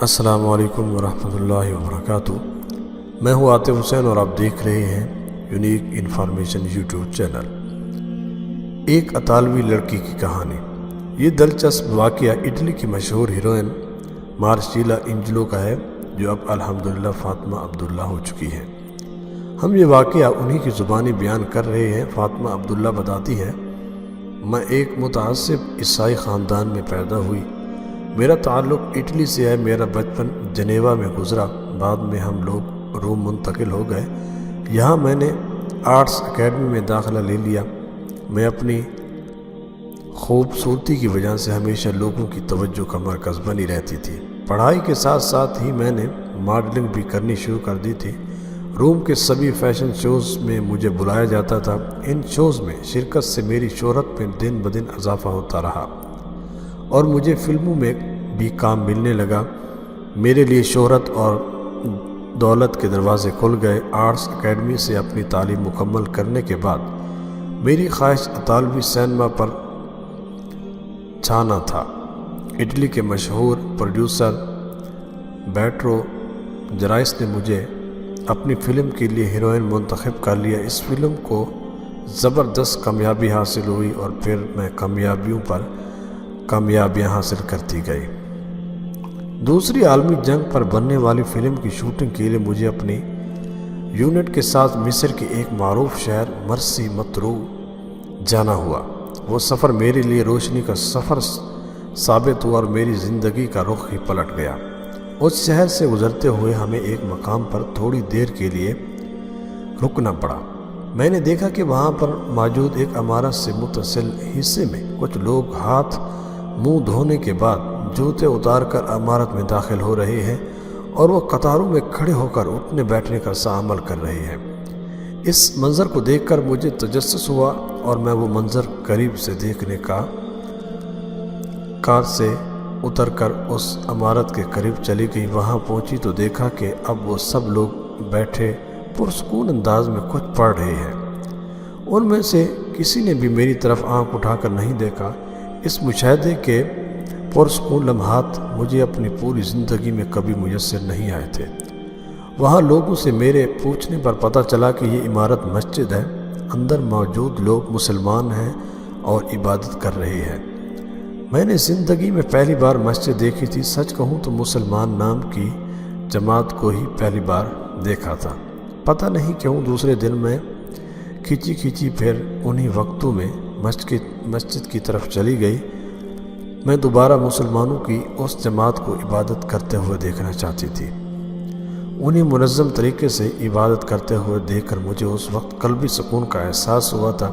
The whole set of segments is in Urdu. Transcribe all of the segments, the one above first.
السلام علیکم ورحمۃ اللہ وبرکاتہ۔ میں ہوں عاطف حسین اور آپ دیکھ رہے ہیں یونیک انفارمیشن یوٹیوب چینل۔ ایک اطالوی لڑکی کی کہانی۔ یہ دلچسپ واقعہ اٹلی کی مشہور ہیروئن مارسیلا انجلو کا ہے، جو اب الحمدللہ فاطمہ عبداللہ ہو چکی ہے۔ ہم یہ واقعہ انہی کی زبانی بیان کر رہے ہیں۔ فاطمہ عبداللہ بتاتی ہے، میں ایک متعصب عیسائی خاندان میں پیدا ہوئی۔ میرا تعلق اٹلی سے ہے۔ میرا بچپن جنیوا میں گزرا۔ بعد میں ہم لوگ روم منتقل ہو گئے۔ یہاں میں نے آرٹس اکیڈمی میں داخلہ لے لیا۔ میں اپنی خوبصورتی کی وجہ سے ہمیشہ لوگوں کی توجہ کا مرکز بنی رہتی تھی۔ پڑھائی کے ساتھ ساتھ ہی میں نے ماڈلنگ بھی کرنی شروع کر دی تھی۔ روم کے سبھی فیشن شوز میں مجھے بلایا جاتا تھا۔ ان شوز میں شرکت سے میری شہرت میں دن بدن اضافہ ہوتا رہا اور مجھے فلموں میں بھی کام ملنے لگا۔ میرے لیے شہرت اور دولت کے دروازے کھل گئے۔ آرٹس اکیڈمی سے اپنی تعلیم مکمل کرنے کے بعد میری خواہش اطالوی سینما پر چھانا تھا۔ اٹلی کے مشہور پروڈیوسر بیٹرو جرائس نے مجھے اپنی فلم کے لیے ہیروئن منتخب کر لیا۔ اس فلم کو زبردست کامیابی حاصل ہوئی اور پھر میں کامیابیوں پر کامیابیاں حاصل کرتی گئی۔ دوسری عالمی جنگ پر بننے والی فلم کی شوٹنگ کے لیے مجھے اپنی یونٹ کے ساتھ مصر کے ایک معروف شہر مرسی مطروح جانا ہوا۔ وہ سفر میرے لیے روشنی کا سفر ثابت ہوا اور میری زندگی کا رخ ہی پلٹ گیا۔ اس شہر سے گزرتے ہوئے ہمیں ایک مقام پر تھوڑی دیر کے لیے رکنا پڑا۔ میں نے دیکھا کہ وہاں پر موجود ایک عمارت سے متصل حصے میں کچھ لوگ ہاتھ منہ دھونے کے بعد جوتے اتار کر عمارت میں داخل ہو رہے ہیں اور وہ قطاروں میں کھڑے ہو کر اٹھنے بیٹھنے کا سا عمل کر رہے ہیں۔ اس منظر کو دیکھ کر مجھے تجسس ہوا اور میں وہ منظر قریب سے دیکھنے کا کار سے اتر کر اس عمارت کے قریب چلی گئی۔ وہاں پہنچی تو دیکھا کہ اب وہ سب لوگ بیٹھے پرسکون انداز میں کچھ پڑھ رہے ہیں۔ ان میں سے کسی نے بھی میری طرف آنکھ اٹھا کر نہیں دیکھا۔ اس مشاہدے کے پرسکون لمحات مجھے اپنی پوری زندگی میں کبھی میسر نہیں آئے تھے۔ وہاں لوگوں سے میرے پوچھنے پر پتہ چلا کہ یہ عمارت مسجد ہے۔ اندر موجود لوگ مسلمان ہیں اور عبادت کر رہے ہیں۔ میں نے زندگی میں پہلی بار مسجد دیکھی تھی۔ سچ کہوں تو مسلمان نام کی جماعت کو ہی پہلی بار دیکھا تھا۔ پتہ نہیں کیوں دوسرے دن میں کھینچی پھر انہی وقتوں میں مسجد کی طرف چلی گئی۔ میں دوبارہ مسلمانوں کی اس جماعت کو عبادت کرتے ہوئے دیکھنا چاہتی تھی۔ انہیں منظم طریقے سے عبادت کرتے ہوئے دیکھ کر مجھے اس وقت قلبی سکون کا احساس ہوا تھا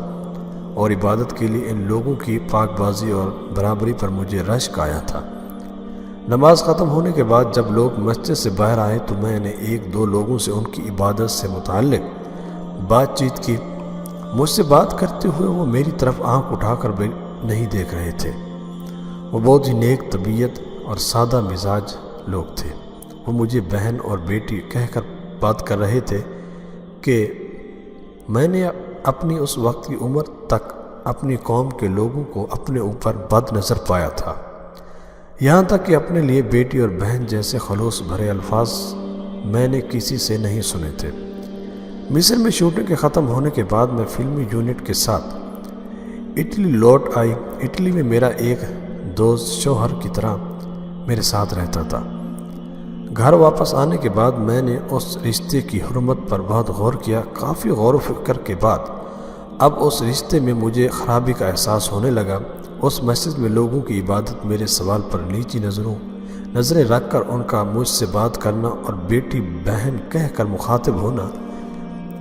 اور عبادت کے لیے ان لوگوں کی پاک بازی اور برابری پر مجھے رشک آیا تھا۔ نماز ختم ہونے کے بعد جب لوگ مسجد سے باہر آئے تو میں نے ایک دو لوگوں سے ان کی عبادت سے متعلق بات چیت کی۔ مجھ سے بات کرتے ہوئے وہ میری طرف آنکھ اٹھا کر بھی نہیں دیکھ رہے تھے۔ وہ بہت ہی نیک طبیعت اور سادہ مزاج لوگ تھے۔ وہ مجھے بہن اور بیٹی کہہ کر بات کر رہے تھے کہ میں نے اپنی اس وقت کی عمر تک اپنی قوم کے لوگوں کو اپنے اوپر بد نظر پایا تھا، یہاں تک کہ اپنے لیے بیٹی اور بہن جیسے خلوص بھرے الفاظ میں نے کسی سے نہیں سنے تھے۔ مصر میں شوٹنگ کے ختم ہونے کے بعد میں فلمی یونٹ کے ساتھ اٹلی لوٹ آئی۔ اٹلی میں میرا ایک دوست شوہر کی طرح میرے ساتھ رہتا تھا۔ گھر واپس آنے کے بعد میں نے اس رشتے کی حرمت پر بہت غور کیا۔ کافی غور و فکر کے بعد اب اس رشتے میں مجھے خرابی کا احساس ہونے لگا۔ اس مسجد میں لوگوں کی عبادت، میرے سوال پر نیچی نظریں رکھ کر ان کا مجھ سے بات کرنا اور بیٹی بہن کہہ کر مخاطب ہونا،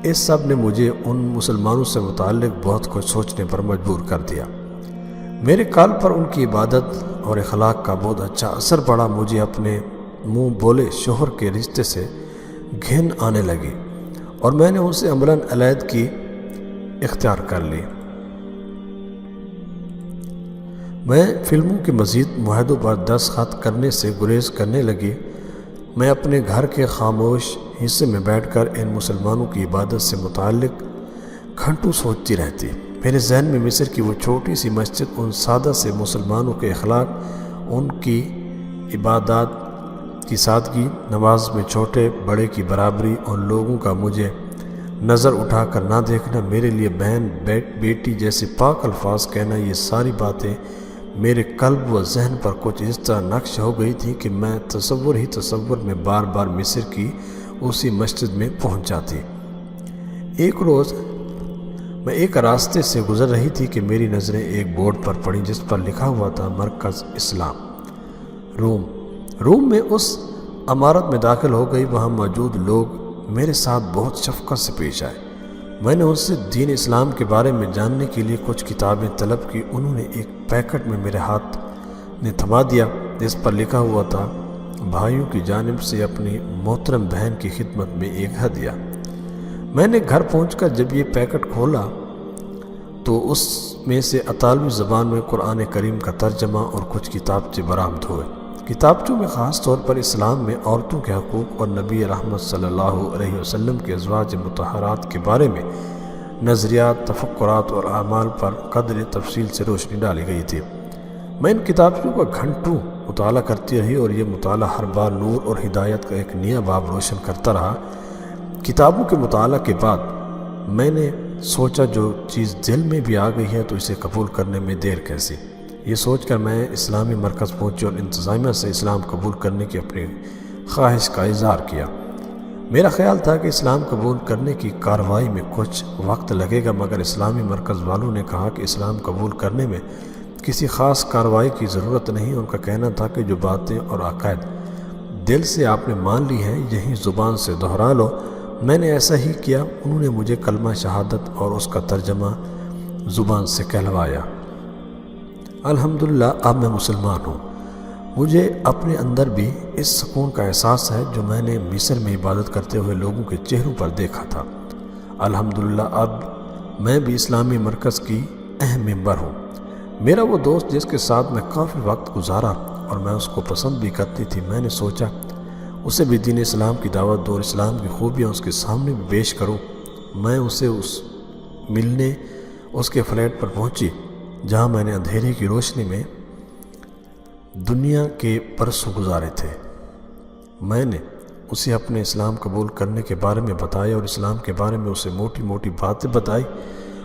اس سب نے مجھے ان مسلمانوں سے متعلق بہت کچھ سوچنے پر مجبور کر دیا۔ میرے قلب پر ان کی عبادت اور اخلاق کا بہت اچھا اثر پڑا۔ مجھے اپنے منہ بولے شوہر کے رشتے سے گھن آنے لگی اور میں نے ان سے عملاً علیحدگی اختیار کر لی۔ میں فلموں کے مزید معاہدوں پر دستخط کرنے سے گریز کرنے لگی۔ میں اپنے گھر کے خاموش حصے میں بیٹھ کر ان مسلمانوں کی عبادت سے متعلق گھنٹوں سوچتی رہتی۔ میرے ذہن میں مصر کی وہ چھوٹی سی مسجد، ان سادہ سے مسلمانوں کے اخلاق، ان کی عبادات کی سادگی، نماز میں چھوٹے بڑے کی برابری اور لوگوں کا مجھے نظر اٹھا کر نہ دیکھنا، میرے لیے بہن بیٹی جیسے پاک الفاظ کہنا، یہ ساری باتیں میرے قلب و ذہن پر کچھ اس طرح نقش ہو گئی تھی کہ میں تصور میں بار بار مصر کی اسی مسجد میں پہنچ جاتی۔ ایک روز میں ایک راستے سے گزر رہی تھی کہ میری نظریں ایک بورڈ پر پڑیں جس پر لکھا ہوا تھا مرکز اسلام روم میں اس عمارت میں داخل ہو گئی۔ وہاں موجود لوگ میرے ساتھ بہت شفقت سے پیش آئے۔ میں نے ان سے دین اسلام کے بارے میں جاننے کے لیے کچھ کتابیں طلب کی۔ انہوں نے ایک پیکٹ میں میرے ہاتھ میں تھما دیا جس پر لکھا ہوا تھا بھائیوں کی جانب سے اپنی محترم بہن کی خدمت میں ایک ہدیہ۔ میں نے گھر پہنچ کر جب یہ پیکٹ کھولا تو اس میں سے اطالوی زبان میں قرآن کریم کا ترجمہ اور کچھ کتابچے برآمد ہوئے۔ کتابچوں میں خاص طور پر اسلام میں عورتوں کے حقوق اور نبی رحمت صلی اللہ علیہ وسلم کے ازواج مطہرات کے بارے میں نظریات، تفکرات اور اعمال پر قدر تفصیل سے روشنی ڈالی گئی تھی۔ میں ان کتابچوں کا گھنٹوں مطالعہ کرتی رہی اور یہ مطالعہ ہر بار نور اور ہدایت کا ایک نیا باب روشن کرتا رہا۔ کتابوں کے مطالعہ کے بعد میں نے سوچا جو چیز دل میں بھی آ گئی ہے تو اسے قبول کرنے میں دیر کیسی۔ یہ سوچ کر میں اسلامی مرکز پہنچی اور انتظامیہ سے اسلام قبول کرنے کی اپنی خواہش کا اظہار کیا۔ میرا خیال تھا کہ اسلام قبول کرنے کی کارروائی میں کچھ وقت لگے گا، مگر اسلامی مرکز والوں نے کہا کہ اسلام قبول کرنے میں کسی خاص کارروائی کی ضرورت نہیں۔ ان کا کہنا تھا کہ جو باتیں اور عقائد دل سے آپ نے مان لی ہیں یہیں زبان سے دہرا لو۔ میں نے ایسا ہی کیا۔ انہوں نے مجھے کلمہ شہادت اور اس کا ترجمہ زبان سے کہلوایا۔ الحمدللہ اب میں مسلمان ہوں۔ مجھے اپنے اندر بھی اس سکون کا احساس ہے جو میں نے مصر میں عبادت کرتے ہوئے لوگوں کے چہروں پر دیکھا تھا۔ الحمدللہ اب میں بھی اسلامی مرکز کی اہم ممبر ہوں۔ میرا وہ دوست جس کے ساتھ میں کافی وقت گزارا اور میں اس کو پسند بھی کرتی تھی، میں نے سوچا اسے بھی دین اسلام کی دعوت دو اور اسلام کی خوبیاں اس کے سامنے بھی پیش کروں۔ میں اسے ملنے اس کے فلیٹ پر پہنچی جہاں میں نے اندھیرے کی روشنی میں دنیا کے برسوں گزارے تھے۔ میں نے اسے اپنے اسلام قبول کرنے کے بارے میں بتایا اور اسلام کے بارے میں اسے موٹی موٹی باتیں بتائی۔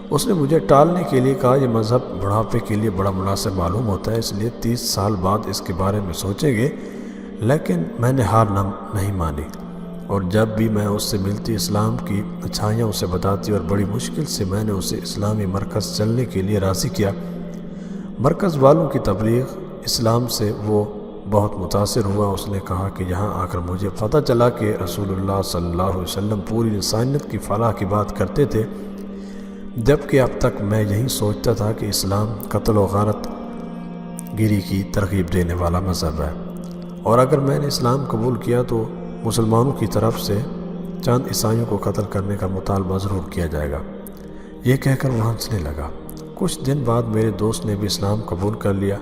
اس نے مجھے ٹالنے کے لیے کہا یہ مذہب بڑھاپے کے لیے بڑا مناسب معلوم ہوتا ہے، اس لیے 30 سال بعد اس کے بارے میں سوچیں گے، لیکن میں نے ہار نہیں مانی اور جب بھی میں اس سے ملتی اسلام کی اچھائیاں اسے بتاتی اور بڑی مشکل سے میں نے اسے اسلامی مرکز چلنے کے لیے راضی کیا۔ مرکز والوں کی تبلیغ اسلام سے وہ بہت متاثر ہوا۔ اس نے کہا کہ یہاں آ کر مجھے پتہ چلا کہ رسول اللہ صلی اللہ علیہ وسلم پوری انسانیت کی فلاح کی بات کرتے تھے، جبکہ اب تک میں یہی سوچتا تھا کہ اسلام قتل و غارت گیری کی ترغیب دینے والا مذہب ہے، اور اگر میں نے اسلام قبول کیا تو مسلمانوں کی طرف سے چند عیسائیوں کو قتل کرنے کا مطالبہ ضرور کیا جائے گا۔ یہ کہہ کر وہ ہنسنے لگا۔ کچھ دن بعد میرے دوست نے بھی اسلام قبول کر لیا۔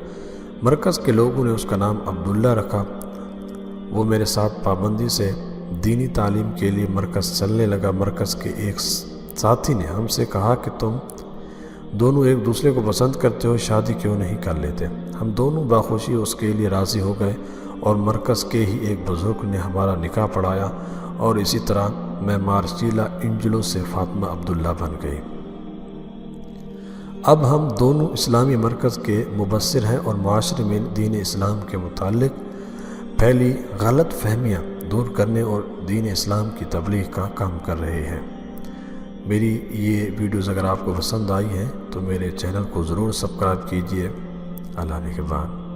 مرکز کے لوگوں نے اس کا نام عبداللہ رکھا۔ وہ میرے ساتھ پابندی سے دینی تعلیم کے لیے مرکز چلنے لگا۔ مرکز کے ایک ساتھی نے ہم سے کہا کہ تم دونوں ایک دوسرے کو پسند کرتے ہو، شادی کیوں نہیں کر لیتے؟ ہم دونوں باخوشی اس کے لیے راضی ہو گئے اور مرکز کے ہی ایک بزرگ نے ہمارا نکاح پڑھایا اور اسی طرح میں مارچیلا انجلو سے فاطمہ عبداللہ بن گئی۔ اب ہم دونوں اسلامی مرکز کے مبصر ہیں اور معاشرے میں دین اسلام کے متعلق پھیلی غلط فہمیاں دور کرنے اور دین اسلام کی تبلیغ کا کام کر رہے ہیں۔ میری یہ ویڈیوز اگر آپ کو پسند آئی ہیں تو میرے چینل کو ضرور سبسکرائب کیجیے۔ اللہ نگہبان۔